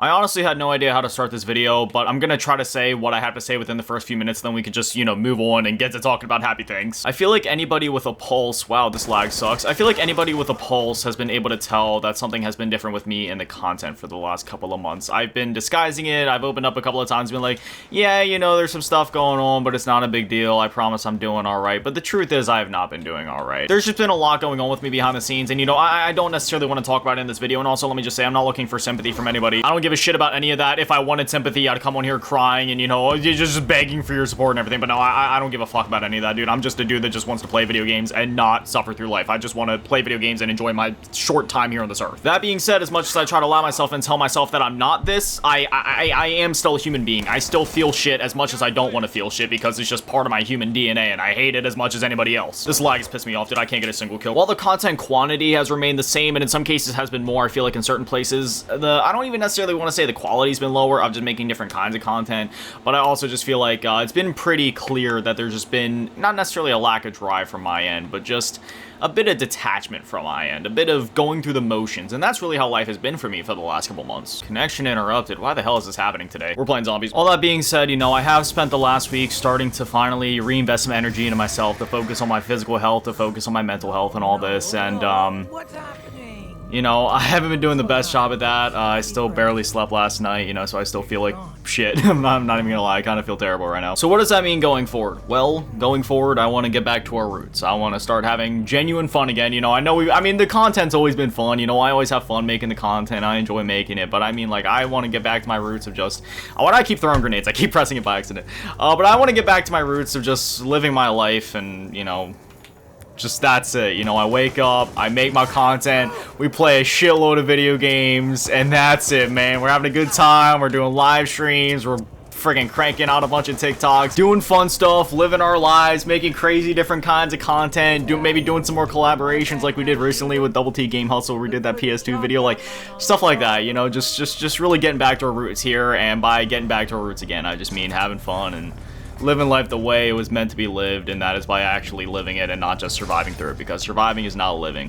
I honestly had no idea how to start this video, but I'm gonna try to say what I have to say within the first few minutes, then we can just, move on and get to talking about happy things. I feel like anybody with a pulse, wow, this lag sucks. I feel like anybody with a pulse has been able to tell that something has been different with me in the content for the last couple of months. I've been disguising it, I've opened up a couple of times, been like, yeah, there's some stuff going on, but it's not a big deal. I promise I'm doing alright. But the truth is, I have not been doing alright. There's just been a lot going on with me behind the scenes, and I don't necessarily want to talk about it in this video, and also let me just say, I'm not looking for sympathy from anybody. I don't give a shit about any of that. If I wanted sympathy, I'd come on here crying and, just begging for your support and everything. But no, I don't give a fuck about any of that, dude. I'm just a dude that just wants to play video games and not suffer through life. I just want to play video games and enjoy my short time here on this earth. That being said, as much as I try to lie myself and tell myself that I'm not this, I am still a human being. I still feel shit as much as I don't want to feel shit because it's just part of my human DNA and I hate it as much as anybody else. This lag has pissed me off, dude. I can't get a single kill. While the content quantity has remained the same and in some cases has been more, I feel like in certain places, I don't even necessarily want to say the quality's been lower. I'm just making different kinds of content, but I also just feel like it's been pretty clear that there's just been not necessarily a lack of drive from my end, but just a bit of detachment from my end, a bit of going through the motions, and that's really how life has been for me for the last couple months. Connection interrupted. Why the hell is this happening today? We're playing zombies. All that being said, I have spent the last week starting to finally reinvest some energy into myself, to focus on my physical health, to focus on my mental health and all this, and What's happening? I haven't been doing the best job at that. I still barely slept last night, so I still feel like shit. I'm not even gonna lie, I kind of feel terrible right now. So what does that mean going forward? Well, going forward, I want to get back to our roots. I want to start having genuine fun again. The content's always been fun. I always have fun making the content. I enjoy making it, but I want to get back to my roots of just, why do I keep throwing grenades? I keep pressing it by accident. But I want to get back to my roots of just living my life and, just that's it. I wake up, I make my content, we play a shitload of video games, and that's it, man. We're having a good time, we're doing live streams, we're friggin' cranking out a bunch of TikToks, doing fun stuff, living our lives, making crazy different kinds of content, maybe doing some more collaborations like we did recently with Double T Game Hustle, where we did that PS2 video, like, stuff like that, just really getting back to our roots here, and by getting back to our roots again, I just mean having fun and living life the way it was meant to be lived, and that is by actually living it and not just surviving through it, because surviving is not living.